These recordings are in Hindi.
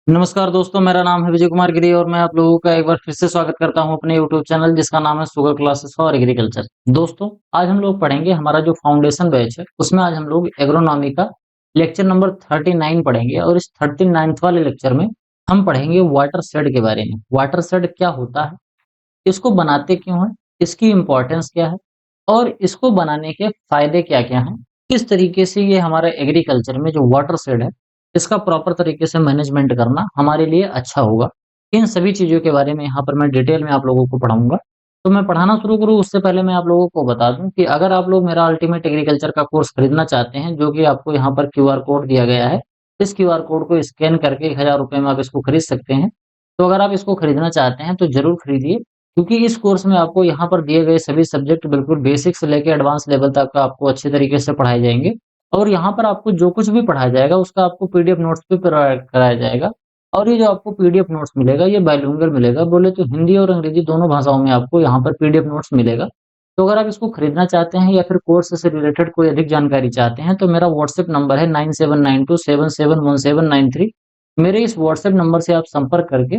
नमस्कार दोस्तों, मेरा नाम है विजय कुमार गिरी और मैं आप लोगों का एक बार फिर से स्वागत करता हूं अपने यूट्यूब चैनल जिसका नाम है शुगर क्लासेस फॉर एग्रीकल्चर। दोस्तों, आज हम लोग पढ़ेंगे हमारा जो फाउंडेशन बैच है उसमें आज हम लोग एग्रोनॉमी का लेक्चर नंबर 39 पढ़ेंगे और इस 39th वाले लेक्चर में हम पढ़ेंगे वाटर शेड के बारे में। वाटर शेड क्या होता है, इसको बनाते क्यों है, इसकी इम्पोर्टेंस क्या है और इसको बनाने के फायदे क्या-क्या हैं। किस तरीके से ये हमारा एग्रीकल्चर में जो वाटर शेड है, इसका प्रॉपर तरीके से मैनेजमेंट करना हमारे लिए अच्छा होगा। इन सभी चीज़ों के बारे में यहाँ पर मैं डिटेल में आप लोगों को पढ़ाऊँगा। तो मैं पढ़ाना शुरू करूँ उससे पहले मैं आप लोगों को बता दूँ कि अगर आप लोग मेरा अल्टीमेट एग्रीकल्चर का कोर्स खरीदना चाहते हैं, जो कि आपको यहाँ पर क्यूआर कोड दिया गया है, इस क्यूआर कोड को स्कैन करके ₹1000 में आप इसको खरीद सकते हैं। तो अगर आप इसको खरीदना चाहते हैं तो ज़रूर खरीदिए, क्योंकि इस कोर्स में आपको यहाँ पर दिए गए सभी सब्जेक्ट बिल्कुल बेसिक से लेके एडवांस लेवल तक का आपको अच्छे तरीके से पढ़ाए जाएँगे और यहाँ पर आपको जो कुछ भी पढ़ाया जाएगा उसका आपको पीडीएफ नोट्स भी प्रोवाइड कराया जाएगा और ये जो आपको पीडीएफ नोट्स मिलेगा ये बाइलिंगुअल मिलेगा, बोले तो हिंदी और अंग्रेजी दोनों भाषाओं में आपको यहाँ पर पीडीएफ नोट्स मिलेगा। तो अगर आप इसको खरीदना चाहते हैं या फिर कोर्स से रिलेटेड कोई अधिक जानकारी चाहते हैं तो मेरा व्हाट्सएप नंबर है 9792771793। मेरे इस व्हाट्सएप नंबर से आप संपर्क करके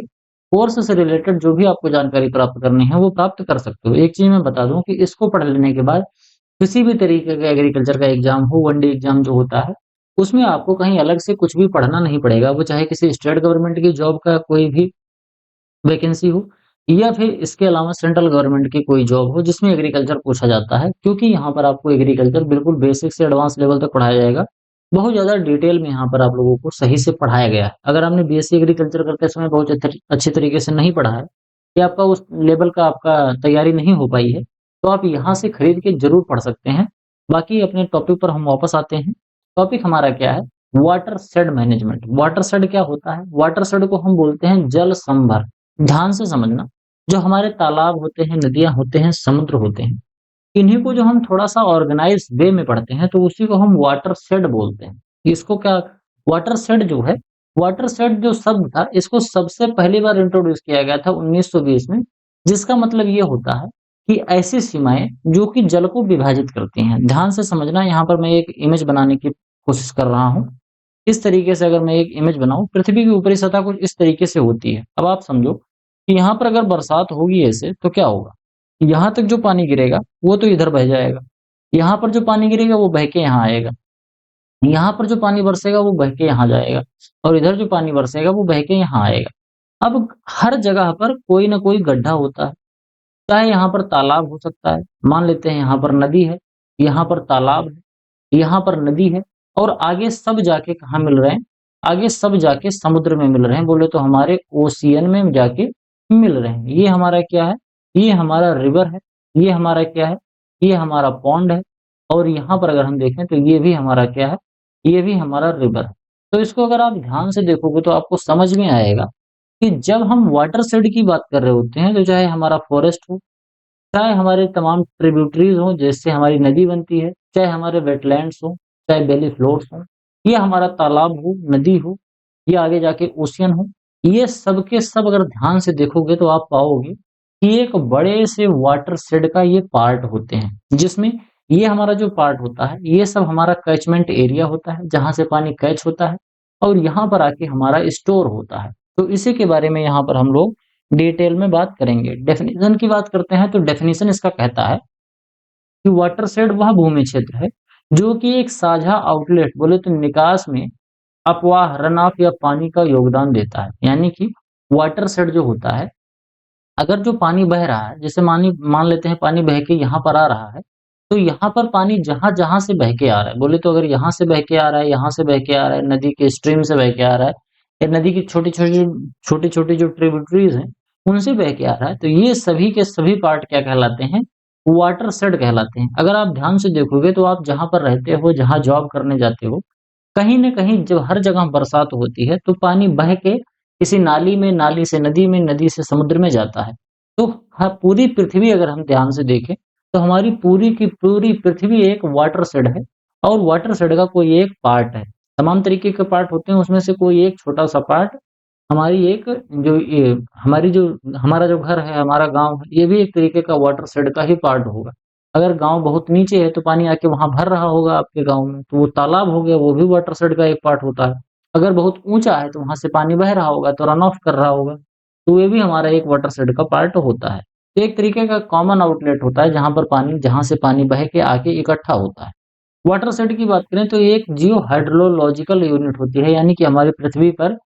कोर्स से रिलेटेड जो भी आपको जानकारी प्राप्त करनी है वो प्राप्त कर सकते हो। एक चीज़ मैं बता दूँ कि इसको पढ़ लेने के बाद किसी भी तरीके का एग्रीकल्चर का एग्ज़ाम हो, वन डे एग्ज़ाम जो होता है, उसमें आपको कहीं अलग से कुछ भी पढ़ना नहीं पड़ेगा। वो चाहे किसी स्टेट गवर्नमेंट की जॉब का कोई भी वैकेंसी हो या फिर इसके अलावा सेंट्रल गवर्नमेंट की कोई जॉब हो जिसमें एग्रीकल्चर पूछा जाता है, क्योंकि यहाँ पर आपको एग्रीकल्चर बिल्कुल बेसिक से एडवांस लेवल तक पढ़ाया जाएगा। बहुत ज़्यादा डिटेल में यहाँ पर आप लोगों को सही से पढ़ाया गया है। अगर आपने बीएससी एग्रीकल्चर करते समय बहुत अच्छे तरीके से नहीं पढ़ा है या आपका उस लेवल का आपका तैयारी नहीं हो पाई है, तो आप यहाँ से खरीद के ज़रूर पढ़ सकते हैं। बाकी अपने टॉपिक पर हम वापस आते हैं। टॉपिक हमारा क्या है? Water shade management. Water shade क्या होता है? वाटर शेड को हम बोलते हैं जल संभर। ध्यान से समझना, जो हमारे तालाब होते हैं, नदियाँ होते हैं, समुद्र होते हैं, इन्हीं को जो हम थोड़ा-सा ऑर्गेनाइज़्ड वे में पढ़ते हैं, तो उसी को हम वाटर शेड बोलते हैं। इसको क्या वाटर शेड जो है, वाटर शेड जो शब्द था, इसको सबसे पहली बार इंट्रोड्यूस किया गया था 1920 में, जिसका मतलब ये होता है कि ऐसी सीमाएँ जो कि जल को विभाजित करती हैं। ध्यान से समझना, यहाँ पर मैं एक इमेज बनाने की कोशिश कर रहा हूँ। इस तरीके से अगर मैं एक इमेज बनाऊँ, पृथ्वी की ऊपरी सतह कुछ इस तरीके से होती है। अब आप समझो कि यहाँ पर अगर बरसात होगी ऐसे, तो क्या होगा? यहाँ तक जो पानी गिरेगा, वो तो इधर बह जाएगा। यहाँ पर जो पानी गिरेगा, वो बह के यहाँ आएगा। यहाँ पर जो पानी बरसेगा, वो बह के यहाँ जाएगा और इधर जो पानी बरसेगा, वो बह के यहाँ आएगा। अब हर जगह पर कोई न कोई गड्ढा होता है। चाहे यहाँ पर तालाब हो सकता है, मान लेते हैं यहाँ पर नदी है, यहाँ पर तालाब है, यहाँ पर नदी है और आगे सब जाके कहाँ मिल रहे हैं? आगे सब जाके समुद्र में मिल रहे हैं, बोले तो हमारे ओशियन में जाके मिल रहे हैं। ये हमारा क्या है? ये हमारा रिवर है, ये हमारा क्या है? ये हमारा पॉन्ड है और यहाँ पर अगर हम देखें तो ये भी हमारा क्या है? ये भी हमारा रिवर है। तो इसको अगर आप ध्यान से देखोगे तो आपको समझ में आएगा कि जब हम वाटर शेड की बात कर रहे होते हैं, तो चाहे हमारा फॉरेस्ट हो, चाहे हमारे तमाम ट्रिब्यूटरीज हों जिससे हमारी नदी बनती है, चाहे हमारे वेटलैंड्स हों, चाहे बेली फ्लोर्स हों, या हमारा तालाब हो, नदी हो, या आगे जाके ओशियन हो, ये सब के सब अगर ध्यान से देखोगे तो आप पाओगे कि एक बड़े से वाटर शेड का ये पार्ट होते हैं, जिसमें ये हमारा जो पार्ट होता है, ये सब हमारा कैचमेंट एरिया होता है, जहाँ से पानी कैच होता है और यहाँ पर आके हमारा स्टोर होता है। तो इसी के बारे में यहाँ पर हम लोग डिटेल में बात करेंगे। डेफिनिशन की बात करते हैं तो डेफिनिशन इसका कहता है कि वाटरशेड वह भूमि क्षेत्र है जो कि एक साझा आउटलेट बोले तो निकास में अपवाह रन ऑफ या पानी का योगदान देता है। यानी कि वाटरशेड जो होता है, अगर जो पानी बह रहा है, जैसे मानी मान लेते हैं पानी बह के यहाँ पर आ रहा है, तो यहाँ पर पानी जहाँ-जहाँ से बह के आ रहा है, बोले तो अगर यहाँ से बह के आ रहा है, यहाँ से बह के आ रहा है, नदी के स्ट्रीम से बह के आ रहा है, या नदी की छोटी-छोटी जो ट्रिब्यूटरीज हैं, उनसे बह के आ रहा है, तो ये सभी के सभी पार्ट क्या कहलाते हैं? वाटरशेड कहलाते हैं। अगर आप ध्यान से देखोगे तो आप जहाँ पर रहते हो, जहाँ जॉब करने जाते हो, कहीं न कहीं जब हर जगह बरसात होती है, तो पानी बह के किसी नाली में, नाली से नदी में, नदी से समुद्र में जाता है। तो पूरी पृथ्वी अगर हम ध्यान से देखें, तो हमारी पूरी की पूरी पृथ्वी एक वाटर शेड है और वाटर शेड का कोई एक पार्ट है। तमाम तरीके के पार्ट होते हैं, उसमें से कोई एक छोटा-सा पार्ट हमारी एक जो ये हमारी जो हमारा जो घर है, हमारा गाँव है, ये भी एक तरीके का वाटर शेड का ही पार्ट होगा। अगर गाँव बहुत नीचे है, तो पानी आके वहाँ भर रहा होगा आपके गाँव में, तो वो तालाब हो गया, वो भी वाटर शेड का एक पार्ट होता है। अगर बहुत ऊँचा है तो वहाँ से पानी बह रहा होगा, तो रन ऑफ कर रहा होगा। तो ये भी हमारा एक वाटरशेड का पार्ट होता है। तो एक तरीके का कॉमन आउटलेट होता है जहाँ से पानी बह के आके इकट्ठा होता है। वाटरशेड की बात करें तो ये एक जियो हाइड्रोलॉजिकल यूनिट होती है, यानी कि हमारी पृथ्वी पर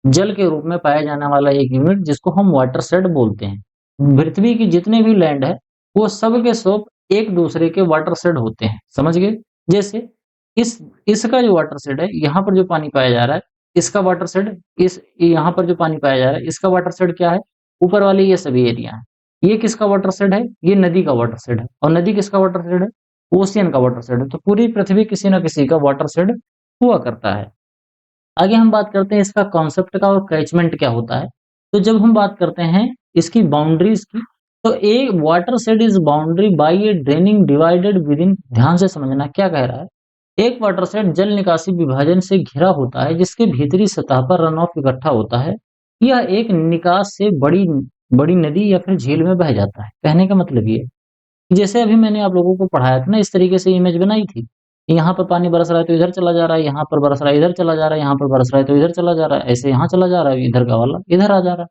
जल के रूप में पाया जाने वाला एक यूनिट जिसको हम वाटरशेड बोलते हैं। पृथ्वी की जितने भी लैंड है वो सब के सब एक दूसरे के वाटरशेड होते हैं, समझ गए? जैसे इस इसका जो वाटरशेड है, यहाँ पर जो पानी पाया जा रहा है, इसका वाटरशेड इस यहाँ पर जो पानी पाया जा रहा है, इसका वाटरशेड क्या है? ऊपर वाले ये सभी एरिया है। ये किसका वाटरशेड है? ये नदी का वाटरशेड है। और नदी किसका वाटरशेड है? ओशियन का वाटरशेड है। तो पूरी पृथ्वी किसी न किसी का वाटरशेड हुआ करता है। आगे हम बात करते हैं इसका कॉन्सेप्ट का और कैचमेंट क्या होता है। तो जब हम बात करते हैं इसकी बाउंड्रीज की, तो एक watershed is boundary by a draining divided within, ध्यान से समझना क्या कह रहा है। एक वाटर शेड जल निकासी विभाजन से घिरा होता है जिसके भीतरी सतह पर रन ऑफ इकट्ठा होता है। यह एक निकास से बड़ी बड़ी नदी या फिर झील में बह जाता है। कहने का मतलब ये है जैसे अभी मैंने आप लोगों को पढ़ाया था ना, इस तरीके से इमेज बनाई थी। यहाँ पर पानी बरस रहा है तो इधर चला जा रहा है, यहाँ पर बरस रहा है इधर चला जा रहा है, यहाँ पर बरस रहा है तो इधर चला जा रहा है, ऐसे यहाँ चला जा रहा है, इधर का वाला इधर आ जा रहा है।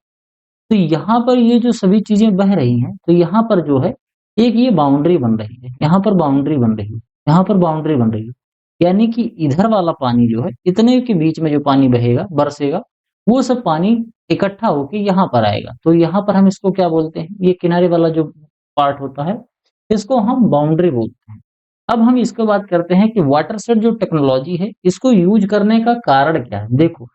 तो यहाँ पर ये जो सभी चीजें बह रही हैं, तो यहाँ पर जो है एक ये बाउंड्री बन रही है, यहाँ पर बाउंड्री बन रही है, यहाँ पर बाउंड्री बन रही है। यानी कि इधर वाला पानी जो है, इतने के बीच में जो पानी बहेगा, बरसेगा, वो सब पानी इकट्ठा होके यहाँ पर आएगा। तो यहाँ पर हम इसको क्या बोलते हैं? ये किनारे वाला जो पार्ट होता है, इसको हम बाउंड्री बोलते हैं। अब हम इसके बात करते हैं कि वाटरशेड जो टेक्नोलॉजी है, इसको यूज करने का कारण क्या है? देखो,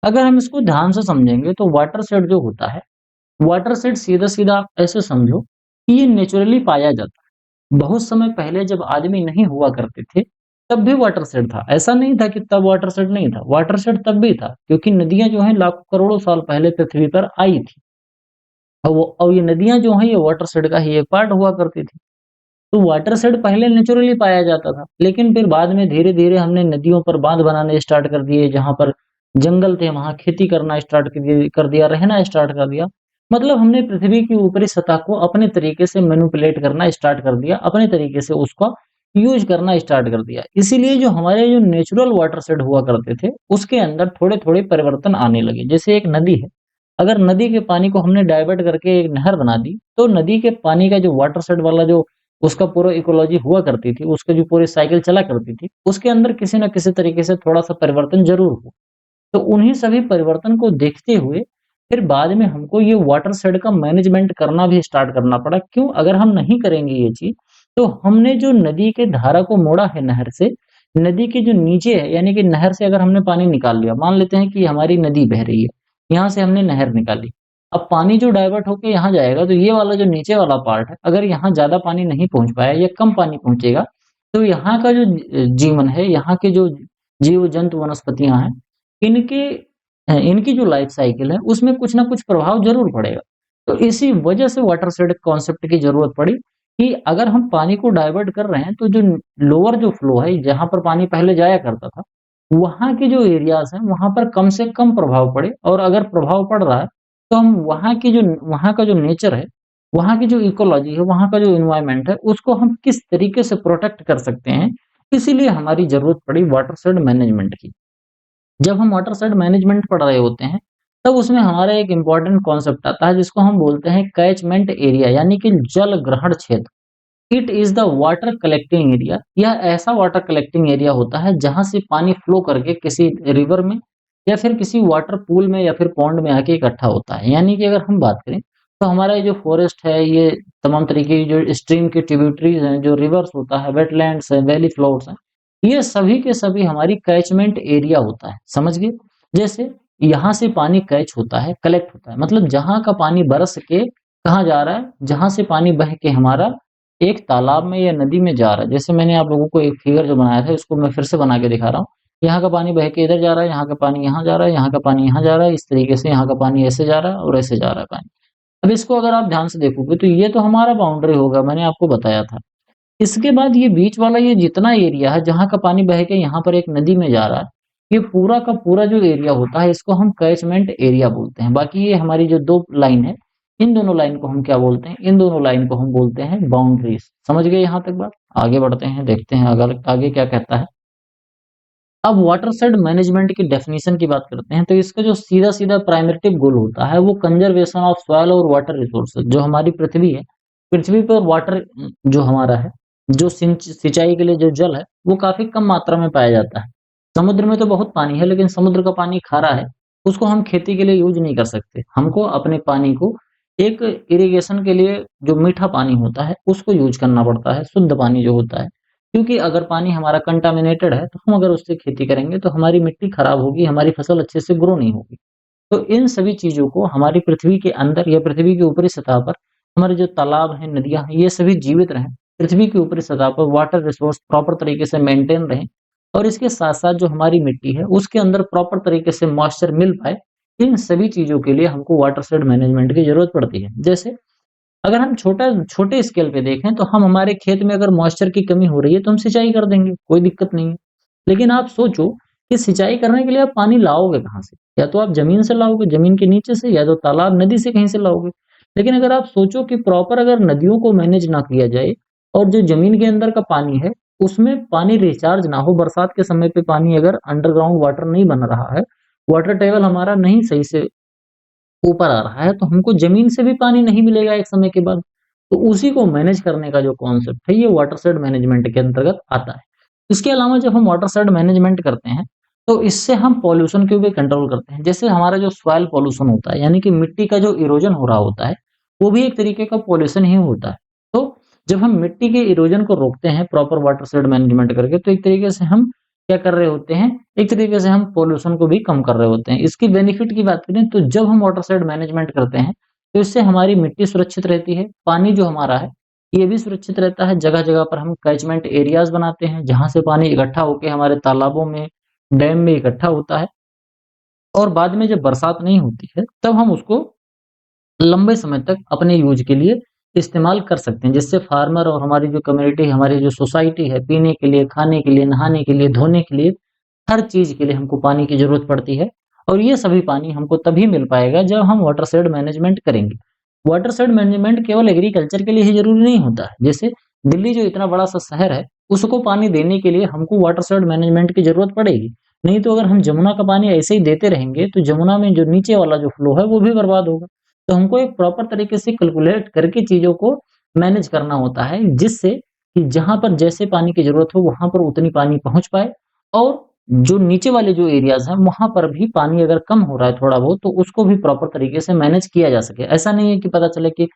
अगर हम इसको ध्यान से समझेंगे तो वाटरशेड जो होता है, वाटरशेड सीधा-सीधा आप ऐसे समझो कि ये नेचुरली पाया जाता है। बहुत समय पहले जब आदमी नहीं हुआ करते थे, तब भी वाटरशेड था। ऐसा नहीं था कि तब वाटरशेड नहीं था, वाटरशेड तब भी था क्योंकि नदियाँ जो हैं लाखों करोड़ों साल पहले पृथ्वी पर आई थी। अब ये नदियाँ जो हैं ये वाटरशेड का ही एक पार्ट हुआ करती थी। तो वाटरशेड पहले नेचुरली पाया जाता था, लेकिन फिर बाद में धीरे-धीरे हमने नदियों पर बाँध बनाने स्टार्ट कर दिए, जहाँ पर जंगल थे वहाँ खेती करना स्टार्ट कर दिया, रहना स्टार्ट कर दिया। मतलब हमने पृथ्वी की ऊपरी सतह को अपने तरीके से मैनिपुलेट करना स्टार्ट कर दिया, अपने तरीके से उसका यूज़ करना स्टार्ट कर दिया। इसीलिए जो हमारे जो नेचुरल वाटरशेड हुआ करते थे, उसके अंदर थोड़े-थोड़े परिवर्तन आने लगे। जैसे एक नदी है, अगर नदी के पानी को हमने डाइवर्ट करके एक नहर बना दी, तो नदी के पानी का जो वाटरशेड वाला जो उसका पूरा इकोलॉजी हुआ करती थी, उसकी जो पूरी साइकिल चला करती थी, उसके अंदर किसी न किसी तरीके से थोड़ा-सा परिवर्तन ज़रूर हुआ। तो उन्हीं सभी परिवर्तन को देखते हुए फिर बाद में हमको ये वाटरशेड का मैनेजमेंट करना भी स्टार्ट करना पड़ा। क्यों? अगर हम नहीं करेंगे ये चीज़, तो हमने जो नदी के धारा को मोड़ा है नहर से, नदी के जो नीचे है यानी कि नहर से अगर हमने पानी निकाल लिया, मान लेते हैं कि हमारी नदी बह रही है, यहाँ से हमने नहर निकाली। अब पानी जो डाइवर्ट होके यहाँ जाएगा, तो ये वाला जो नीचे वाला पार्ट है, अगर यहाँ ज़्यादा पानी नहीं पहुँच पाया या कम पानी पहुँचेगा, तो यहाँ का जो जीवन है, यहाँ के जो जीव-जंतु, वनस्पतियाँ हैं, इनके इनकी जो लाइफ साइकिल है, उसमें कुछ ना कुछ प्रभाव ज़रूर पड़ेगा। तो इसी वजह से वाटरशेड कॉन्सेप्ट की ज़रूरत पड़ी कि अगर हम पानी को डाइवर्ट कर रहे हैं, तो जो लोअर जो फ्लो है, जहाँ पर पानी पहले जाया करता था, वहाँ के जो एरियाज़ हैं, वहाँ पर कम से कम प्रभाव पड़े और अगर प्रभाव पड़ रहा है, तो हम वहाँ का जो नेचर है, वहाँ की जो इकोलॉजी है, वहाँ का जो एनवायरनमेंट है, उसको हम किस तरीके से प्रोटेक्ट कर सकते हैं, इसीलिए हमारी ज़रूरत पड़ी वाटरशेड मैनेजमेंट की। जब हम वाटरशेड मैनेजमेंट पढ़ रहे होते हैं, तब उसमें हमारा एक इम्पोर्टेंट कॉन्सेप्ट आता है जिसको हम बोलते हैं कैचमेंट एरिया यानी कि जल ग्रहण क्षेत्र। It is the water collecting area. यह ऐसा वाटर कलेक्टिंग एरिया होता है जहाँ से पानी फ्लो करके किसी रिवर में या फिर किसी वाटर पूल में या फिर पॉन्ड में आके इकट्ठा होता है। यानी कि अगर हम बात करें तो हमारा ये जो फॉरेस्ट है, ये तमाम तरीके की जो स्ट्रीम की ट्रिब्यूटरीज हैं, जो रिवर्स होता है, वेटलैंड्स हैं, वैली फ्लोट्स हैं, ये सभी के सभी हमारी कैचमेंट एरिया होता है। समझ गए? जैसे यहाँ से पानी कैच होता है, कलेक्ट होता है, मतलब जहाँ का पानी बरस के कहाँ जा रहा है, जहाँ से पानी बह के हमारा एक तालाब में या नदी में जा रहा है। जैसे मैंने आप लोगों को एक फिगर जो बनाया था, इसको मैं फिर से बना के दिखा रहा हूँ। यहाँ का पानी बह के इधर जा रहा है, यहाँ का पानी यहाँ जा रहा है, यहाँ का पानी यहाँ जा रहा है, इस तरीके से यहाँ का पानी ऐसे जा रहा है और ऐसे जा रहा है पानी। अब इसको अगर आप ध्यान से देखोगे तो ये तो हमारा बाउंड्री होगा, मैंने आपको बताया था। इसके बाद ये बीच वाला ये जितना एरिया है, जहाँ का पानी बह के यहाँ पर एक नदी में जा रहा है, ये पूरा का पूरा जो एरिया होता है, इसको हम कैचमेंट एरिया बोलते हैं। बाकी ये हमारी जो 2 लाइन है, इन दोनों लाइन को हम क्या बोलते हैं? इन दोनों लाइन को हम बोलते हैं बाउंड्रीज़। समझ गए यहाँ तक बात? आगे बढ़ते हैं, देखते हैं आगे क्या कहता है। अब वाटरशेड मैनेजमेंट की डेफिनेशन की बात करते हैं, तो इसका जो सीधा-सीधा प्राइमरी गोल होता है वो कंजर्वेशन ऑफ सॉइल और वाटर रिसोर्सेज। जो हमारी पृथ्वी है, पृथ्वी पर वाटर जो हमारा है, जो सिंचाई के लिए जो जल है, वो काफ़ी कम मात्रा में पाया जाता है। समुद्र में तो बहुत पानी है, लेकिन समुद्र का पानी खारा है, उसको हम खेती के लिए यूज़ नहीं कर सकते। हमको अपने पानी को एक इरिगेशन के लिए जो मीठा पानी होता है, उसको यूज़ करना पड़ता है, शुद्ध पानी जो होता है। क्योंकि अगर पानी हमारा कंटामिनेटेड है, तो हम अगर उससे खेती करेंगे तो हमारी मिट्टी खराब होगी, हमारी फसल अच्छे से ग्रो नहीं होगी। तो इन सभी चीज़ों को हमारी पृथ्वी के अंदर या पृथ्वी की ऊपरी सतह पर हमारे जो तालाब हैं, नदियाँ हैं, ये सभी जीवित रहें। पृथ्वी की ऊपरी सतह पर वाटर रिसोर्स प्रॉपर तरीके से मेंटेन रहें और इसके साथ-साथ जो हमारी मिट्टी है, उसके अंदर प्रॉपर तरीके से मॉइस्चर मिल पाए। इन सभी चीज़ों के लिए हमको वाटरशेड मैनेजमेंट की ज़रूरत पड़ती है। जैसे अगर हम छोटे स्केल पे देखें तो हम हमारे खेत में अगर मॉइस्चर की कमी हो रही है तो हम सिंचाई कर देंगे, कोई दिक्कत नहीं है। लेकिन आप सोचो कि सिंचाई करने के लिए आप पानी लाओगे कहाँ से? या तो आप ज़मीन से लाओगे, ज़मीन के नीचे से या तो तालाब, नदी से कहीं से लाओगे। लेकिन अगर आप सोचो कि प्रॉपर अगर नदियों को मैनेज ना किया जाए और जो ज़मीन के अंदर का पानी है, उसमें पानी रिचार्ज ना हो, बरसात के समय पे पानी अगर अंडरग्राउंड वाटर नहीं बन रहा है, वाटर टेबल हमारा नहीं सही से ऊपर आ रहा है, तो हमको ज़मीन से भी पानी नहीं मिलेगा एक समय के बाद। तो उसी को मैनेज करने का जो कॉन्सेप्ट है, ये वाटरशेड मैनेजमेंट के अंतर्गत आता है। इसके अलावा जब हम वाटरशेड मैनेजमेंट करते हैं, तो इससे हम पॉल्यूशन को भी कंट्रोल करते हैं। जैसे हमारा जो सॉइल पॉल्यूशन होता है, यानी कि मिट्टी का जो इरोजन हो रहा होता है, वो भी एक तरीके का पॉल्यूशन ही होता है। तो जब हम मिट्टी के इरोजन को रोकते हैं प्रॉपर वाटरशेड मैनेजमेंट करके, तो एक तरीके से हम क्या कर रहे होते हैं, एक तरीके से हम पॉल्यूशन को भी कम कर रहे होते हैं। इसकी बेनिफिट की बात करें तो जब हम वाटरशेड मैनेजमेंट करते हैं, तो इससे हमारी मिट्टी सुरक्षित रहती है, पानी जो हमारा है, ये भी सुरक्षित रहता है। जगह-जगह पर हम कैचमेंट एरियाज़ बनाते हैं, जहाँ से पानी इकट्ठा होके हमारे तालाबों में, डैम में इकट्ठा होता है और बाद में जब बरसात नहीं होती है, तब हम उसको लंबे समय तक अपने यूज़ के लिए इस्तेमाल कर सकते हैं। जिससे फार्मर और हमारी जो कम्युनिटी, हमारी जो सोसाइटी है, पीने के लिए, खाने के लिए, नहाने के लिए, धोने के लिए, हर चीज़ के लिए हमको पानी की ज़रूरत पड़ती है और ये सभी पानी हमको तभी मिल पाएगा जब हम वाटरशेड मैनेजमेंट करेंगे। वाटरशेड मैनेजमेंट केवल एग्रीकल्चर के लिए ही ज़रूरी नहीं होता है। जैसे दिल्ली जो इतना बड़ा-सा शहर है, उसको पानी देने के लिए हमको वाटरशेड मैनेजमेंट की ज़रूरत पड़ेगी। नहीं तो अगर हम जमुना का पानी ऐसे ही देते रहेंगे, तो जमुना में जो नीचे वाला जो फ्लो है, वो भी बर्बाद होगा। तो हमको एक प्रॉपर तरीके से कैलकुलेट करके चीज़ों को मैनेज करना होता है, जिससे कि जहाँ पर जैसे पानी की ज़रूरत हो, वहाँ पर उतनी पानी पहुँच पाए और जो नीचे वाले जो एरियाज़ हैं, वहाँ पर भी पानी अगर कम हो रहा है थोड़ा बहुत, तो उसको भी प्रॉपर तरीके से मैनेज किया जा सके। ऐसा नहीं है कि पता चले कि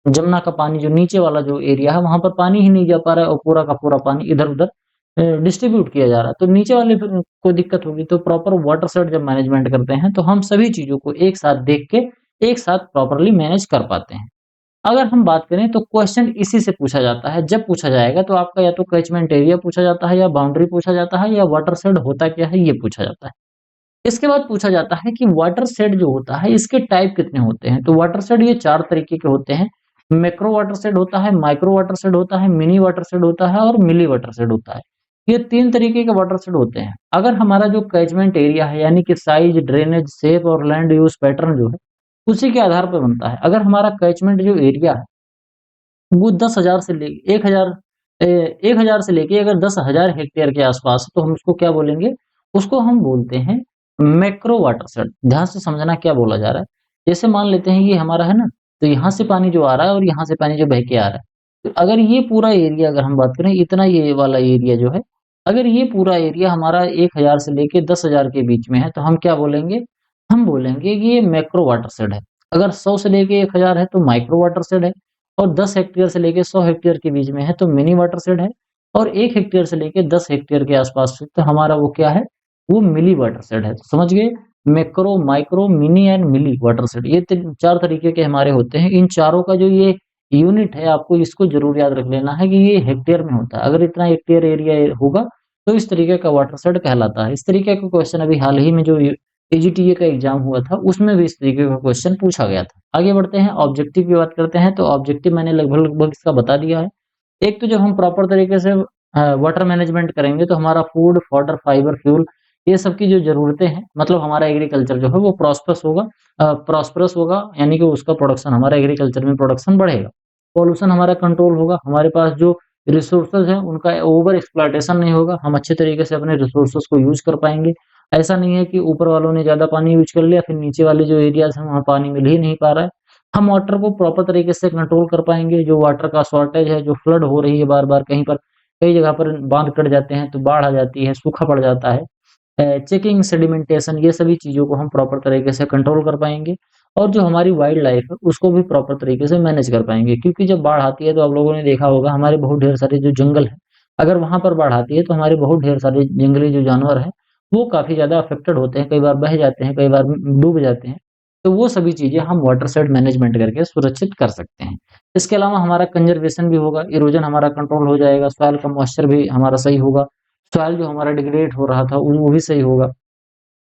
जमुना का पानी जो नीचे वाला जो एरिया है, वहाँ पर पानी ही नहीं जा पा रहा है और पूरा का पूरा पानी इधर-उधर डिस्ट्रीब्यूट किया जा रहा है। तो नीचे वाले फिर को दिक्कत होगी, तो प्रॉपर वाटरशेड जब मैनेजमेंट करते हैं, तो हम सभी चीज़ों को एक साथ देख के, एक साथ प्रॉपर्ली मैनेज कर पाते हैं। अगर हम बात करें तो क्वेश्चन इसी से पूछा जाता है, जब पूछा जाएगा तो आपका या तो कैचमेंट एरिया पूछा जाता है या बाउंड्री पूछा जाता है या वाटरशेड होता क्या है, ये पूछा जाता है। इसके बाद पूछा जाता है कि वाटरशेड जो होता है इसके टाइप कितने होते हैं? तो वाटरशेड ये 4 तरीके के होते हैं। मैक्रो वाटरशेड होता है, माइक्रो वाटरशेड होता है, मिनी वाटरशेड होता है और मिली वाटरशेड होता है। ये 3 तरीके के वाटरशेड होते हैं। अगर हमारा जो कैचमेंट एरिया है यानी कि साइज़, ड्रेनेज, शेप और लैंड यूज़ पैटर्न जो है, उसी के आधार पर बनता है। अगर हमारा कैचमेंट जो एरिया है, वो 10,000 से ले 1,000 से लेके अगर 10,000 हेक्टेयर के आसपास है, तो हम उसको क्या बोलेंगे? उसको हम बोलते हैं मैक्रो वाटरशेड। ध्यान से समझना क्या बोला जा रहा है। जैसे मान लेते हैं ये हमारा है ना, तो यहाँ से पानी जो आ रहा है और यहाँ से पानी जो बह के आ रहा है। तो अगर ये पूरा एरिया अगर हम बात करें, इतना ये वाला एरिया जो है, अगर ये पूरा एरिया हमारा 1,000 से लेके 10,000 के बीच में है, तो हम क्या बोलेंगे? हम बोलेंगे कि ये मैक्रो वाटरशेड है। अगर 100 से लेके 1,000 है, तो माइक्रो वाटरशेड है। और 10 हेक्टेयर से लेके 100 हेक्टेयर के बीच में है तो मिनी वाटरशेड है और 1 हेक्टेयर से लेके 10 हेक्टेयर के आसपास है तो हमारा वो क्या है? वो मिली वाटरशेड है। तो समझ गए? Macro, micro, mini and milli watershed ये 4 तरीके के हमारे होते हैं। इन चारों का जो ये यूनिट है आपको इसको ज़रूर याद रख लेना है कि ये हेक्टेयर में होता है। अगर इतना हेक्टेयर एरिया होगा तो इस तरीके का वाटरशेड कहलाता है। इस तरीके का क्वेश्चन अभी हाल ही में जो एजीटीए का एग्जाम हुआ था उसमें भी इस तरीके का क्वेश्चन पूछा गया था। आगे बढ़ते हैं, ऑब्जेक्टिव की बात करते हैं तो ऑब्जेक्टिव मैंने लगभग-लगभग इसका बता दिया है। एक तो जब हम प्रॉपर तरीके से वाटर मैनेजमेंट करेंगे तो हमारा फूड, फॉडर, फाइबर, फ्यूल ये सब की जो ज़रूरतें हैं मतलब हमारा एग्रीकल्चर जो है वो प्रॉस्पेरस होगा यानी कि उसका प्रोडक्शन हमारा एग्रीकल्चर में प्रोडक्शन बढ़ेगा। पॉल्यूशन हमारा कंट्रोल होगा, हमारे पास जो रिसोर्सेज हैं उनका ओवर एक्सप्लॉइटेशन नहीं होगा, हम अच्छे तरीके से अपने रिसोर्सेज को यूज़ कर पाएँगे। ऐसा नहीं है कि ऊपर वालों ने ज़्यादा पानी यूज़ कर लिया, फिर नीचे वाले जो एरियाज़ हैं वहाँ पानी मिल ही नहीं पा रहा है। हम वाटर को प्रॉपर तरीके से कंट्रोल कर पाएँगे, जो वाटर का शॉर्टेज है, जो फ्लड हो रही है बार-बार कहीं पर, कई जगह पर बाँध कट जाते हैं तो बाढ़ आ जाती है, सूखा पड़ जाता है। चेकिंग, सेडिमेंटेशन ये सभी चीज़ों को हम प्रॉपर तरीके से कंट्रोल कर पाएँगे और जो हमारी वाइल्ड लाइफ़ है उसको भी प्रॉपर तरीके से मैनेज कर पाएँगे। क्योंकि जब बाढ़ आती है तो आप लोगों ने देखा होगा हमारे बहुत ढेर सारे जो जंगल हैं, अगर वहाँ पर बाढ़ आती है तो हमारे बहुत ढेर सारे जंगली जो जानवर हैं, वो काफ़ी ज़्यादा अफ़ेक्टेड होते हैं, कई बार बह जाते हैं, कई बार डूब जाते हैं। तो वो सभी चीज़ें हम वाटरशेड मैनेजमेंट करके सुरक्षित कर सकते हैं। इसके अलावा हमारा कंज़र्वेशन भी होगा, इरोज़न हमारा कंट्रोल हो जाएगा, सॉइल का मॉइस्चर भी हमारा सही होगा, सॉइल जो हमारा डिग्रेड हो रहा था वो भी सही होगा।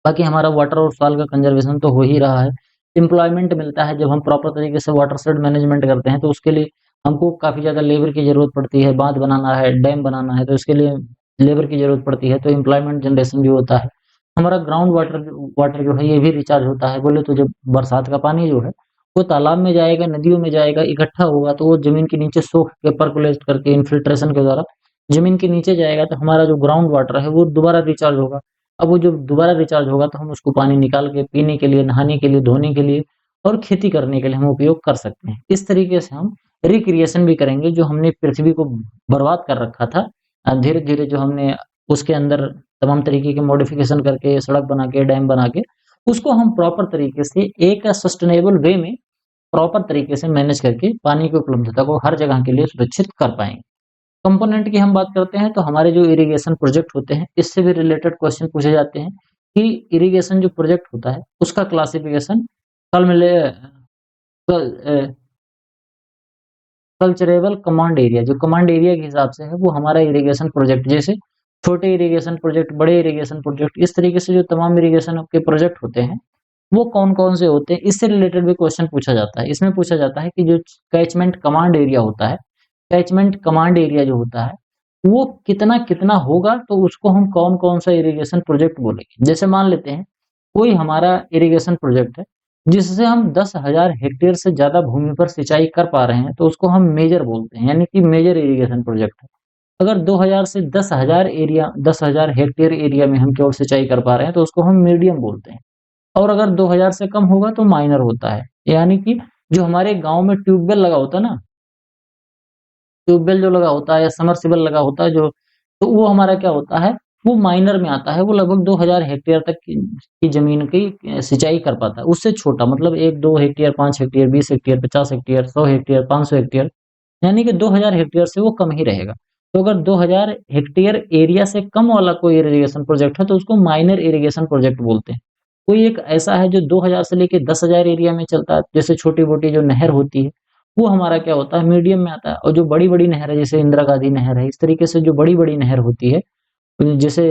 बाकी हमारा वाटर और सॉइल का कंज़र्वेशन तो हो ही रहा है। एम्प्लॉयमेंट मिलता है जब हम प्रॉपर तरीके से वाटरशेड मैनेजमेंट करते हैं तो उसके लिए हमको काफ़ी ज़्यादा लेबर की ज़रूरत पड़ती है, बाँध बनाना है, डैम बनाना है तो उसके लिए लेबर की ज़रूरत पड़ती है, तो एम्प्लॉयमेंट जनरेशन भी होता है। हमारा ग्राउंड वाटर वाटर जो है ये भी रिचार्ज होता है। बोले तो जब बरसात का पानी जो है वो तालाब में जाएगा, नदियों में जाएगा, इकट्ठा होगा तो वो ज़मीन के नीचे सोख के परकोलेट करके इन्फिल्ट्रेशन के द्वारा ज़मीन के नीचे जाएगा तो हमारा जो ग्राउंड वाटर है वो दोबारा रिचार्ज होगा। अब वो जब दोबारा रिचार्ज होगा तो हम उसको पानी निकाल के पीने के लिए, नहाने के लिए, धोने के लिए और खेती करने के लिए हम उपयोग कर सकते हैं। इस तरीके से हम रिक्रिएशन भी करेंगे जो हमने पृथ्वी को बर्बाद कर रखा था। धीरे-धीरे जो हमने उसके अंदर तमाम तरीके के मॉडिफ़िकेशन करके, सड़क बना के, डैम बना के, उसको हम प्रॉपर तरीके से एक सस्टेनेबल वे में प्रॉपर तरीके से मैनेज करके पानी की उपलब्धता को हर जगह के लिए सुरक्षित कर पाएँगे। कंपोनेंट की हम बात करते हैं तो हमारे जो इरिगेशन प्रोजेक्ट होते हैं, इससे भी रिलेटेड क्वेश्चन पूछे जाते हैं कि इरिगेशन जो प्रोजेक्ट होता है, उसका क्लासिफिकेशन कल मिले कल कल्चरेबल कमांड एरिया जो कमांड एरिया के हिसाब से है, वो हमारा इरिगेशन प्रोजेक्ट जैसे छोटे इरिगेशन प्रोजेक्ट, बड़े इरिगेशन प्रोजेक्ट, इस तरीके से जो तमाम इरिगेशन के प्रोजेक्ट होते हैं, वो कौन-कौन से होते हैं, इससे रिलेटेड भी क्वेश्चन पूछा जाता है। इसमें पूछा जाता है कि जो कैचमेंट कमांड एरिया होता है, कैचमेंट कमांड एरिया जो होता है, वो कितना-कितना होगा तो उसको हम कौन-कौन सा इरिगेशन प्रोजेक्ट बोलेंगे। जैसे मान लेते हैं, कोई हमारा इरिगेशन प्रोजेक्ट है, जिससे हम 10,000 हेक्टेयर से ज़्यादा भूमि पर सिंचाई कर पा रहे हैं, तो उसको हम मेजर बोलते हैं, यानी कि मेजर इरिगेशन प्रोजेक्ट है। अगर 2000 से 10,000 हेक्टेयर एरिया में हम केवल सिंचाई कर पा रहे हैं, तो उसको हम मीडियम बोलते हैं। और अगर 2000 से कम होगा तो माइनर होता है। यानी कि जो हमारे गाँव में ट्यूबवेल लगा होता है ना, ट्यूबवेल जो लगा होता है या सबमर्सिबल लगा होता है जो, तो वो हमारा क्या होता है, वो माइनर में आता है। वो लगभग 2000 हेक्टेयर तक की ज़मीन की सिंचाई कर पाता है। उससे छोटा मतलब 1-2 hectare, 5 hectare, 20 hectare, 50 hectare, 100 hectare, 500 hectare, यानी कि 2000 हेक्टेयर से वो कम ही रहेगा। तो अगर 2000 हेक्टेयर एरिया से कम वाला कोई इरिगेशन प्रोजेक्ट है तो उसको माइनर इरिगेशन प्रोजेक्ट बोलते हैं। कोई एक ऐसा है जो 2000 से लेके 10,000 एरिया में चलता है, जैसे छोटी-मोटी जो नहर होती है, वो हमारा क्या होता है मीडियम में आता है। और जो बड़ी-बड़ी नहर है जैसे इंदिरा गांधी नहर है, इस तरीके से जो बड़ी-बड़ी नहर होती है, जैसे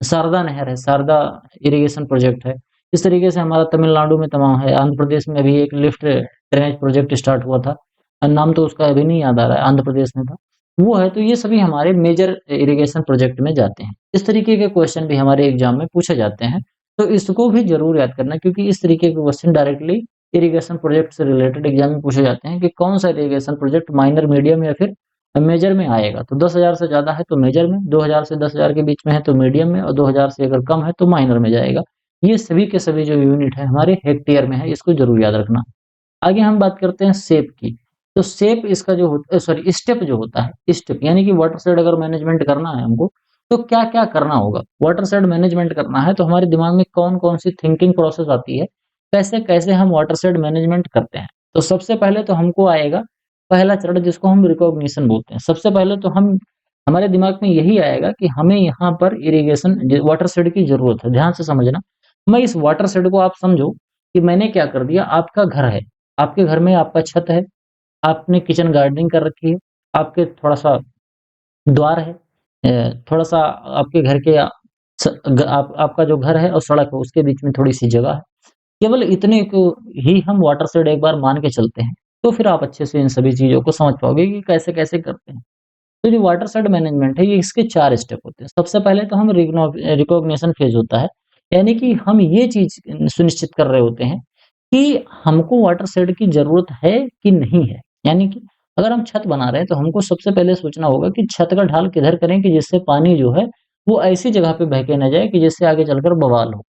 शारदा नहर है, शारदा इरिगेशन प्रोजेक्ट है। इस तरीके से हमारा तमिलनाडु में तमाम है, आंध्र प्रदेश में अभी एक लिफ्ट ड्रेनेज प्रोजेक्ट स्टार्ट हुआ था। नाम तो उसका अभी नहीं याद आ रहा है, आंध्र प्रदेश में था। वो है, तो ये सभी हमारे मेजर इरिगेशन प्रोजेक्ट में जाते हैं। इस तरीके के क्वेश्चन भी हमारे एग्ज़ाम में पूछे जाते हैं, तो इसको भी ज़रूर याद करना क्योंकि इस तरीके के क्वेश्चन डायरेक्टली इरिगेशन प्रोजेक्ट से रिलेटेड एग्ज़ाम में पूछे जाते हैं कि कौन-सा इरिगेशन प्रोजेक्ट माइनर, मीडियम या फिर मेजर में आएगा। तो 10,000 से ज़्यादा है तो मेजर में, 2000 से 10,000 के बीच में है तो मीडियम में और 2000 से अगर कम है तो माइनर में जाएगा। ये सभी के सभी जो यूनिट है हमारे हेक्टेयर में है, इसको ज़रूर याद रखना। आगे हम बात करते हैं शेप की। तो शेप इसका जो सॉरी स्टेप जो होता है, स्टेप यानी कि वाटरशेड अगर मैनेजमेंट करना है हमको, तो क्या-क्या करना होगा? वाटरशेड मैनेजमेंट करना है तो हमारे दिमाग में कौन-कौन सी थिंकिंग प्रोसेस आती है, कैसे-कैसे हम वाटरशेड मैनेजमेंट करते हैं। तो सबसे पहले तो हमको आएगा पहला चरण जिसको हम रिकॉग्निशन बोलते हैं। सबसे पहले तो हम हमारे दिमाग में यही आएगा कि हमें यहाँ पर इरिगेशन वाटरशेड की ज़रूरत है। ध्यान से समझना। मैं इस वाटरशेड को आप समझो कि मैंने क्या कर दिया, आपका घर है, आपके घर में आपका छत है, आपने किचन गार्डनिंग कर रखी है, आपके थोड़ा-सा द्वार है, थोड़ा-सा आपके घर के स ग आप आपका जो घर है और सड़क है उसके बीच में थोड़ी-सी जगह है। केवल इतने को ही हम वाटरशेड एक बार मान के चलते हैं, तो फिर आप अच्छे से इन सभी चीज़ों को समझ पाओगे कि कैसे-कैसे करते हैं। तो जो वाटरशेड मैनेजमेंट है, ये इसके 4 स्टेप होते हैं। सबसे पहले तो हम रिकॉग्निशन फेज़ होता है, यानी कि हम ये चीज़ सुनिश्चित कर रहे होते हैं कि हमको वाटरशेड की ज़रूरत है कि नहीं है। यानी कि अगर हम छत बना रहे हैं तो हमको सबसे पहले सोचना होगा कि छत का ढाल किधर करें कि जिससे पानी जो है वो ऐसी जगह पे बह के ना जाए कि जिससे आगे चलकर बवाल हो।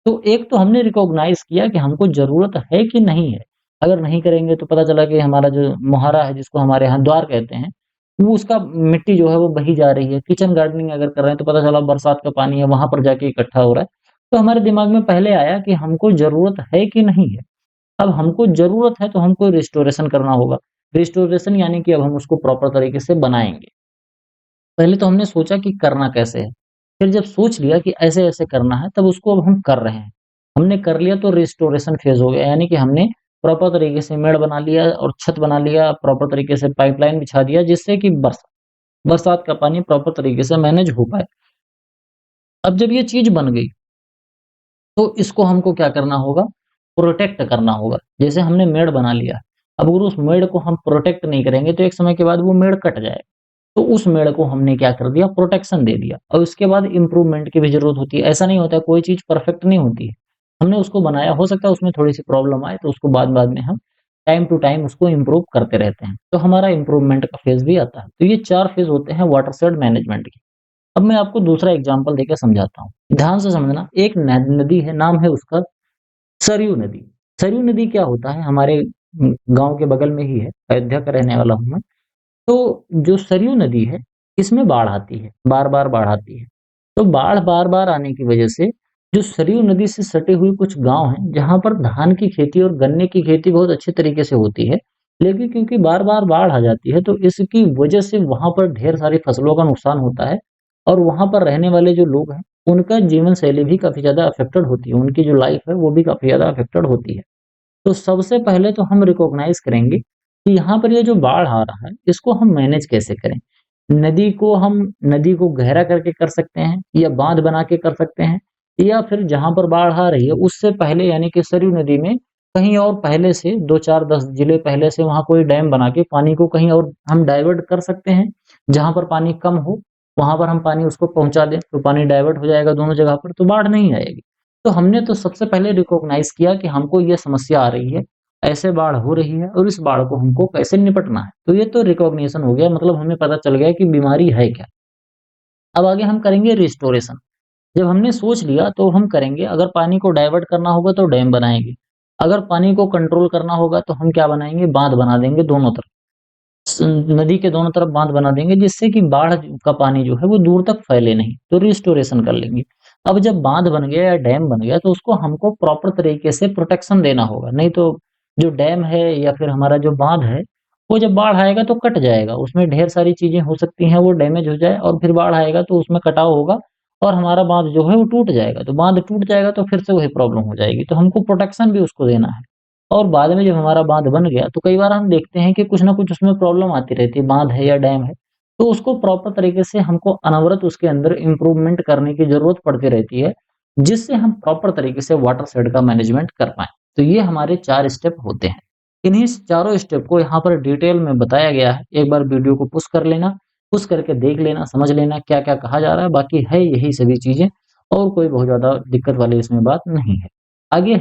तो एक तो हमने रिकॉग्नाइज़ किया कि हमको ज़रूरत है कि नहीं है। अगर नहीं करेंगे तो पता चला कि हमारा जो मोहरा है जिसको हमारे यहाँ द्वार कहते हैं, वो उसका मिट्टी जो है वो बही जा रही है। किचन गार्डनिंग अगर कर रहे हैं तो पता चला बरसात का पानी है वहाँ पर जाके इकट्ठा हो रहा है। तो हमारे दिमाग में पहले आया कि हमको ज़रूरत है कि नहीं है। अब हमको ज़रूरत है तो हमको रिस्टोरेशन करना होगा। रिस्टोरेशन यानी कि अब हम उसको प्रॉपर तरीके से बनाएँगे। पहले तो हमने सोचा कि करना कैसे है? फिर जब सोच लिया कि ऐसे-ऐसे करना है तब उसको अब हम कर रहे हैं। हमने कर लिया तो रिस्टोरेशन फेज़ हो गया यानी कि हमने प्रॉपर तरीके से मेड़ बना लिया और छत बना लिया, प्रॉपर तरीके से पाइपलाइन बिछा दिया जिससे कि बरसात का पानी प्रॉपर तरीके से मैनेज हो पाए। अब जब ये चीज़ बन गई तो इसको हमको क्या करना होगा? प्रोटेक्ट करना होगा। जैसे हमने मेड़ बना लिया, अब अगर उस मेड़ को हम प्रोटेक्ट नहीं करेंगे तो एक समय के बाद वो मेड़ कट जाएगा। तो उस मेड़ को हमने क्या कर दिया प्रोटेक्शन दे दिया और उसके बाद इम्प्रूवमेंट की भी ज़रूरत होती है। ऐसा नहीं होता है कोई चीज़ परफेक्ट नहीं होती है। हमने उसको बनाया हो सकता है उसमें थोड़ी-सी प्रॉब्लम आए तो उसको बाद-बाद में हम टाइम टू टाइम उसको इम्प्रूव करते रहते हैं। तो हमारा इम्प्रूवमेंट का फ़ेज़ भी आता है। तो ये 4 फ़ेज़ होते हैं वाटरशेड मैनेजमेंट के। अब मैं आपको दूसरा एग्ज़ाम्पल देके समझाता हूँ। ध्यान से समझना एक नदी है नाम है उसका सरयू नदी। सरयू नदी क्या होता है हमारे गाँव के बगल में ही है, अयोध्या का रहने वाला हूँ मैं। तो जो सरयू नदी है, इसमें बाढ़ आती है, बार-बार बाढ़ आती है। तो बाढ़ बार-बार आने की वजह से जो सरयू नदी से सटे हुए कुछ गाँव हैं, जहाँ पर धान की खेती और गन्ने की खेती बहुत अच्छे तरीके से होती है। लेकिन क्योंकि बार-बार बाढ़ आ जाती है, तो इसकी वजह से वहाँ पर ढेर सारी फसलों का नुकसान होता है और वहाँ पर रहने वाले जो लोग हैं, उनका जीवन शैली भी काफ़ी ज़्यादा अफ़ेक्टेड होती है। उनकी जो लाइफ़ है, वो भी काफ़ी ज़्यादा अफ़ेक्टेड होती है। तो सबसे पहले तो हम रिकॉग्नाइज़ करेंगे कि यहाँ पर ये जो बाढ़ आ रहा है, इसको हम मैनेज कैसे करें? नदी को गहरा करके कर सकते हैं या बाँध बना के कर सकते हैं या फिर जहाँ पर बाढ़ आ रही है उससे पहले यानी कि सरयू नदी में कहीं और पहले से 2-4-10 जिले पहले से वहाँ कोई डैम बना के पानी को कहीं और हम डाइवर्ट कर सकते हैं। जहाँ पर पानी कम हो, वहाँ पर हम पानी उसको पहुँचा दें, तो पानी डाइवर्ट हो जाएगा दोनों जगह पर, तो बाढ़ नहीं आएगी। तो हमने तो सबसे पहले रिकॉग्नाइज़ किया कि हमको ये समस्या आ रही है, ऐसे बाढ़ हो रही है और इस बाढ़ को हमको कैसे निपटना है। तो ये तो रिकॉग्निशन हो गया मतलब हमें पता चल गया कि बीमारी है क्या। अब आगे हम करेंगे रिस्टोरेशन। जब हमने सोच लिया तो हम करेंगे, अगर पानी को डाइवर्ट करना होगा तो डैम बनाएँगे। अगर पानी को कंट्रोल करना होगा तो हम क्या बनाएँगे बाँध बना देंगे दोनों तरफ। स नदी के दोनों तरफ बाँध बना देंगे जिससे कि बाढ़ का पानी जो है वो दूर तक फैले नहीं, तो रिस्टोरेशन कर लेंगे। अब जब बाँध बन गया या डैम बन गया तो उसको हमको प्रॉपर तरीके से प्रोटेक्शन देना होगा, नहीं तो जो डैम है या फिर हमारा जो बाँध है, वो जब बाढ़ आएगा तो कट जाएगा। उसमें ढेर सारी चीज़ें हो सकती हैं, वो डैमेज हो जाए और फिर बाढ़ आएगा तो उसमें कटाव होगा और हमारा बाँध जो है वो टूट जाएगा। तो बाँध टूट जाएगा तो फिर से वही प्रॉब्लम हो जाएगी, तो हमको प्रोटेक्शन भी उसको देना है। और बाद में जब हमारा बाँध बन गया, तो कई बार हम देखते हैं कि कुछ न कुछ उसमें प्रॉब्लम आती रहती है, बाँध है या डैम है। तो उसको प्रॉपर तरीके से हमको अनवरत उसके अंदर इम्प्रूवमेंट करने की ज़रूरत पड़ती रहती है, जिससे हम प्रॉपर तरीके से वाटर शेड का मैनेजमेंट कर पाएँ। तो ये हमारे 4 स्टेप होते हैं। इन्हीं चारों स्टेप को यहाँ पर डिटेल में बताया गया है। एक बार वीडियो को पुश कर लेना, पुश करके देख लेना, समझ लेना क्या-क्या कहा जा रहा है, बाकी है यही सभी चीज़ें और कोई बहुत ज़्यादा दिक्कत वाली इसमें बात नहीं है। आगे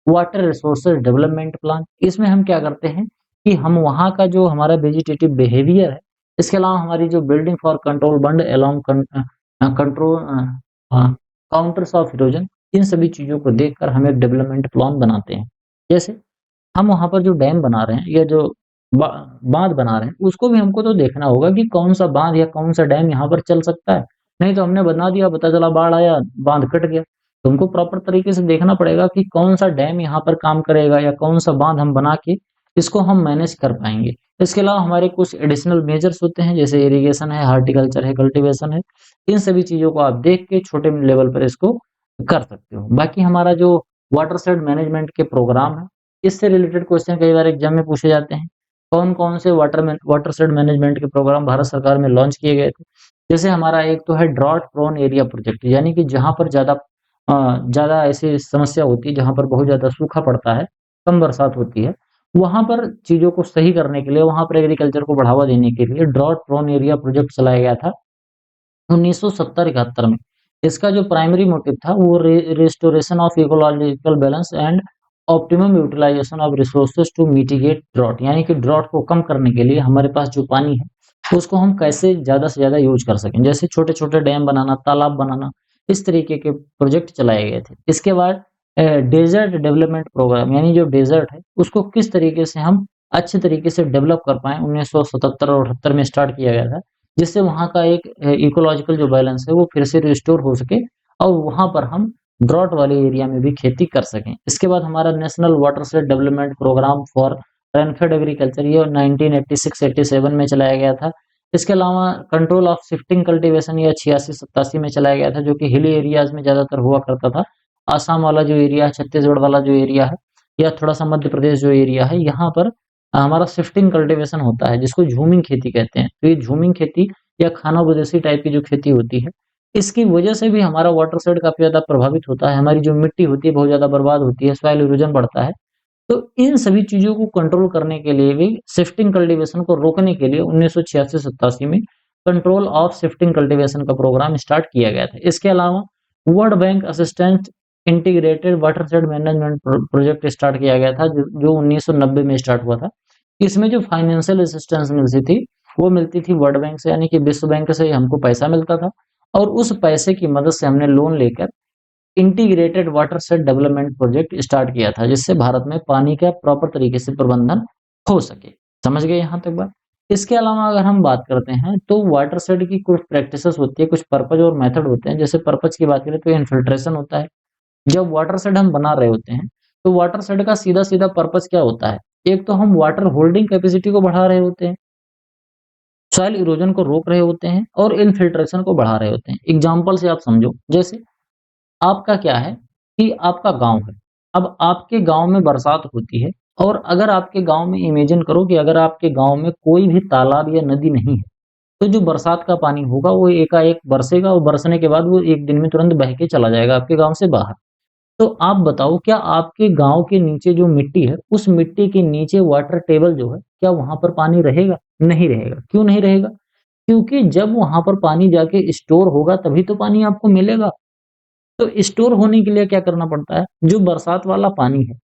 वाटर रिसोर्सेज डेवलपमेंट प्लान, इसमें हम क्या करते हैं कि हम वहाँ का जो हमारा वेजिटेटिव बिहेवियर है, इसके अलावा हमारी जो building for control bund along control counters of erosion, इन सभी चीज़ों को देखकर हम एक डेवलपमेंट प्लान बनाते हैं। जैसे हम वहाँ पर जो डैम बना रहे हैं या जो बा बाँध बना रहे हैं, उसको भी हमको तो देखना होगा कि कौन-सा बाँध या कौन-सा डैम यहाँ पर चल सकता है। नहीं तो हमने बना दिया, पता चला बाढ़ आया, बाँध कट गया। तो हमको प्रॉपर तरीके से देखना पड़ेगा कि कौन-सा डैम यहाँ पर काम करेगा या कौन-सा बाँध हम बना के इसको हम मैनेज कर पाएँगे। इसके अलावा हमारे कुछ एडिशनल मेजर्स होते हैं, जैसे इरिगेशन है, हॉर्टिकल्चर है, कल्टीवेशन है। इन सभी चीज़ों को आप देख के छोटे लेवल पर इसको कर सकते हो। बाकी हमारा जो वाटरशेड मैनेजमेंट के प्रोग्राम है, इससे रिलेटेड क्वेश्चन कई बार एग्ज़ाम में पूछे जाते हैं। कौन-कौन से वाटरशेड मैनेजमेंट के प्रोग्राम भारत सरकार में लॉन्च किए गए थे? जैसे हमारा एक तो है ड्रॉट प्रोन एरिया प्रोजेक्ट, यानी कि जहाँ पर ज़्यादा ऐसी समस्या होती है, जहाँ पर बहुत ज़्यादा सूखा पड़ता है, कम बरसात होती है, वहाँ पर चीज़ों को सही करने के लिए, वहाँ पर एग्रीकल्चर को बढ़ावा देने के लिए ड्रॉट प्रोन एरिया प्रोजेक्ट चलाया गया था 1970-71 में। इसका जो प्राइमरी मोटिव था वो restoration of ecological balance and optimum utilization of resources to mitigate drought, यानी कि ड्रॉट को कम करने के लिए हमारे पास जो पानी है उसको हम कैसे ज़्यादा से ज़्यादा यूज कर सकें, जैसे छोटे-छोटे डैम बनाना, तालाब बनाना, इस तरीके के प्रोजेक्ट चलाए गए थे। इसके बाद डेज़र्ट डेवलपमेंट प्रोग्राम, यानी जो डेज़र्ट है उसको किस तरीके से हम अच्छे तरीके से डेवलप कर पाएँ, 1977 और 78 में स्टार्ट किया गया था, जिससे वहाँ का एक इकोलॉजिकल जो बैलेंस है वो फिर से रिस्टोर हो सके और वहाँ पर हम ड्रॉट वाले एरिया में भी खेती कर सकें। इसके बाद हमारा national watershed development programme for rainfed agriculture, ये 1986-87 में चलाया गया था। इसके अलावा कंट्रोल ऑफ शिफ्टिंग कल्टीवेशन ये 86-87 में चलाया गया था, जो कि हिली एरियाज में ज़्यादातर हुआ करता था। आसाम वाला जो एरिया है, छत्तीसगढ़ वाला जो एरिया है, या थोड़ा-सा मध्य प्रदेश जो एरिया है, यहाँ पर हमारा शिफ्टिंग कल्टीवेशन होता है, जिसको झूमिंग खेती कहते हैं। तो ये झूमिंग खेती या खानाबदोशी टाइप की जो खेती होती है, इसकी वजह से भी हमारा वाटरशेड काफ़ी ज़्यादा प्रभावित होता है। हमारी जो मिट्टी होती है बहुत ज़्यादा बर्बाद होती है, सॉइल इरोजन बढ़ता है। तो इन सभी चीज़ों को कंट्रोल करने के लिए भी शिफ्टिंग कल्टीवेशन को रोकने के लिए 1986-87 में कंट्रोल ऑफ शिफ्टिंग कल्टीवेशन का प्रोग्राम स्टार्ट किया गया था। इसके अलावा world bank assistant integrated watershed management project start किया गया था, जो 1990 में स्टार्ट हुआ था। इसमें जो फाइनेंशियल असिस्टेंस मिलती थी, वो मिलती थी वर्ल्ड बैंक से, यानी कि विश्व बैंक से हमको पैसा मिलता था और उस पैसे की मदद से हमने लोन लेकर integrated watershed development project start किया था, जिससे भारत में पानी का प्रॉपर तरीके से प्रबंधन हो सके। समझ गए यहाँ तक बात? इसके अलावा अगर हम बात करते हैं तो वाटरशेड की कुछ प्रैक्टिसेस होती है, कुछ पर्पज और मेथड होते हैं। जैसे पर्पज की बात करें तो इन्फिल्ट्रेशन होता है। जब वाटरशेड हम बना रहे होते हैं, तो वाटरशेड का सीधा-सीधा पर्पज क्या होता है? एक तो हम वाटर होल्डिंग कैपेसिटी को बढ़ा रहे होते हैं, सॉइल इरोजन को रोक रहे होते हैं और इन्फिल्ट्रेशन को बढ़ा रहे होते हैं। एग्जांपल से आप समझो, जैसे आपका क्या है कि आपका गाँव है। अब आपके गाँव में बरसात होती है और अगर आपके गाँव में इमेजिन करो कि अगर आपके गाँव में कोई भी तालाब या नदी नहीं है, तो जो बरसात का पानी होगा वो एकाएक बरसेगा और बरसने के बाद वो एक दिन में तुरंत बह के चला जाएगा आपके गाँव से बाहर। तो आप बताओ, क्या आपके गाँव के नीचे जो मिट्टी है, उस मिट्टी के नीचे वाटर टेबल जो है, क्या वहाँ पर पानी रहेगा? नहीं रहेगा। क्यों नहीं रहेगा? क्योंकि जब वहाँ पर पानी जाके स्टोर होगा तभी तो पानी आपको मिलेगा। तो स्टोर होने के लिए क्या करना पड़ता है? जो बरसात वाला पानी है,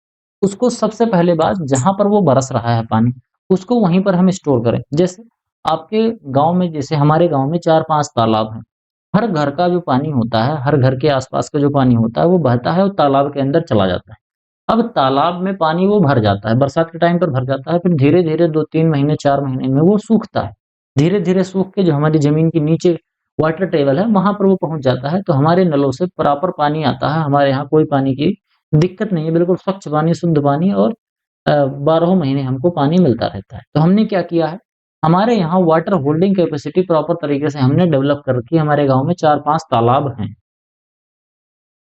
उसको सबसे पहले बात जहाँ पर वो बरस रहा है पानी, उसको वहीं पर हम स्टोर करें। जैसे आपके गाँव में, जैसे हमारे गाँव में 4-5 तालाब हैं। हर घर का जो पानी होता है, हर घर के आस-पास का जो पानी होता है, वो बहता है और तालाब के अंदर चला जाता है। अब तालाब में पानी वो भर जाता है, बरसात के टाइम पर भर जाता है, फिर धीरे-धीरे 2-3 महीने, 4 महीने में वो सूखता है। धीरे-धीरे सूख के जो हमारी ज़मीन के नीचे वाटर टेबल है, वहाँ पर वो पहुँच जाता है, तो हमारे नलों से प्रॉपर पानी आता है। हमारे यहाँ कोई पानी की दिक्कत नहीं है, बिल्कुल स्वच्छ पानी, शुद्ध पानी और 12 महीने हमको पानी मिलता रहता है। तो हमने क्या किया है, हमारे यहाँ वाटर होल्डिंग कैपेसिटी प्रॉपर तरीके से हमने डेवलप कर रखी है। हमारे गाँव में 4-5 तालाब हैं।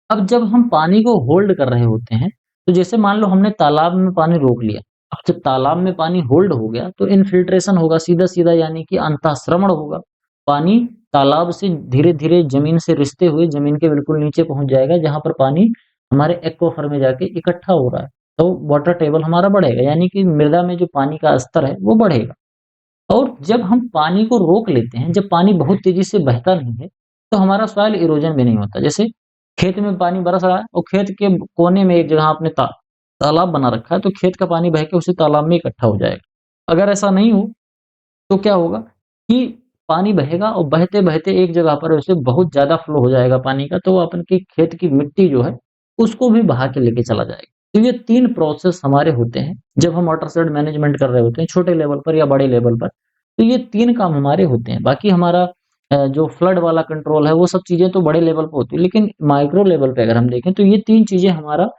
अब जब हम पानी को होल्ड कर रहे होते हैं, तो जैसे मान लो हमने तालाब में पानी रोक लिया। अब जब तालाब में पानी होल्ड हो गया, तो इन्फिल्ट्रेशन होगा सीधा-सीधा, यानी कि अंतःश्रवण होगा। पानी तालाब से धीरे-धीरे ज़मीन से रिसते हुए ज़मीन के बिल्कुल नीचे पहुँच जाएगा, जहाँ पर पानी हमारे एक्वाफर में जाके इकट्ठा हो रहा है। तो वाटर टेबल हमारा बढ़ेगा, यानी कि मृदा में जो पानी का स्तर है, वो बढ़ेगा। और जब हम पानी को रोक लेते हैं, जब पानी बहुत तेज़ी से बहता नहीं है, तो हमारा सॉइल इरोजन भी नहीं होता। जैसे खेत में पानी बरस रहा है और खेत के कोने में एक जगह आपने तालाब बना रखा है, तो खेत का पानी बह के उसी तालाब में इकट्ठा हो जाएगा। अगर ऐसा नहीं हो, तो क्या होगा कि पानी बहेगा और बहते-बहते एक जगह पर वैसे बहुत ज़्यादा फ्लो हो जाएगा पानी का, तो वो अपन की खेत की मिट्टी जो है, उसको भी बहा के लेके चला जाएगा। तो ये 3 प्रोसेस हमारे होते हैं, जब हम वाटरशेड मैनेजमेंट कर रहे होते हैं, छोटे लेवल पर या बड़े लेवल पर। तो ये 3 काम हमारे होते हैं। बाकी हमारा जो फ्लड वाला कंट्रोल है, वो सब चीज़ें तो बड़े लेवल पे होती है, लेकिन माइक्रो लेवल पे अगर हम देखें, तो ये 3 चीज़ें हमारा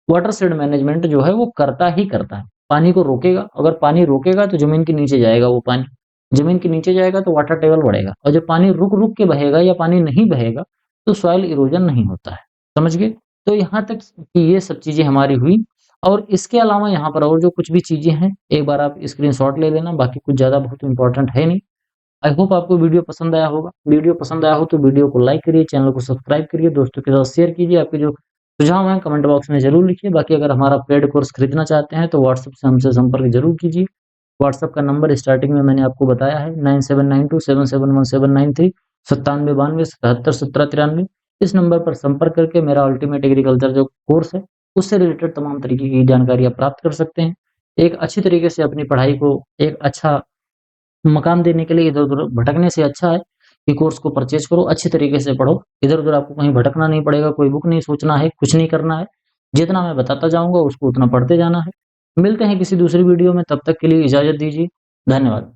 वाटरशेड मैनेजमेंट जो है वो करता ही करता है। पानी को रोकेगा, अगर पानी रोकेगा तो ज़मीन के नीचे जाएगा वो पानी। ज़मीन के नीचे जाएगा तो वाटर टेबल बढ़ेगा और जब पानी रुक-रुक के बहेगा या पानी नहीं बहेगा, तो सॉइल इरोजन नहीं होता है। समझ गए? तो यहाँ तक कि ये सब चीज़ें हमारी हुई और इसके अलावा यहाँ पर और जो कुछ भी चीज़ें हैं, एक बार आप स्क्रीनशॉट ले लेना, बाकी कुछ ज़्यादा बहुत इम्पोर्टेंट है नहीं। आई होप आपको वीडियो पसंद आया होगा। वीडियो पसंद आया हो तो वीडियो को लाइक करिए, चैनल को सब्सक्राइब करिए, दोस्तों के साथ शेयर कीजिए। आपके जो सुझाव हैं कमेंट बॉक्स में ज़रूर लिखिए। बाकी अगर हमारा पेड कोर्स खरीदना चाहते हैं तो व्हाट्सएप से हमसे संपर्क ज़रूर कीजिए। व्हाट्सएप का नंबर स्टार्टिंग में मैंने आपको बताया है 9792771793 9792 77 1793। इस नंबर पर संपर्क करके मेरा अल्टीमेट एग्रीकल्चर जो कोर्स है उससे रिलेटेड तमाम तरीके की जानकारी आप प्राप्त कर सकते हैं। एक अच्छी तरीके से अपनी पढ़ाई को एक अच्छा मकाम देने के लिए इधर-उधर भटकने से अच्छा है कि कोर्स को परचेज़ करो, अच्छी तरीके से पढ़ो। इधर-उधर आपको कहीं भटकना नहीं पड़ेगा, कोई बुक नहीं सोचना है, कुछ नहीं करना है। जितना मैं बताता जाऊँगा उसको उतना पढ़ते जाना है। मिलते हैं किसी दूसरी वीडियो में, तब तक के लिए इजाज़त दीजिए। धन्यवाद।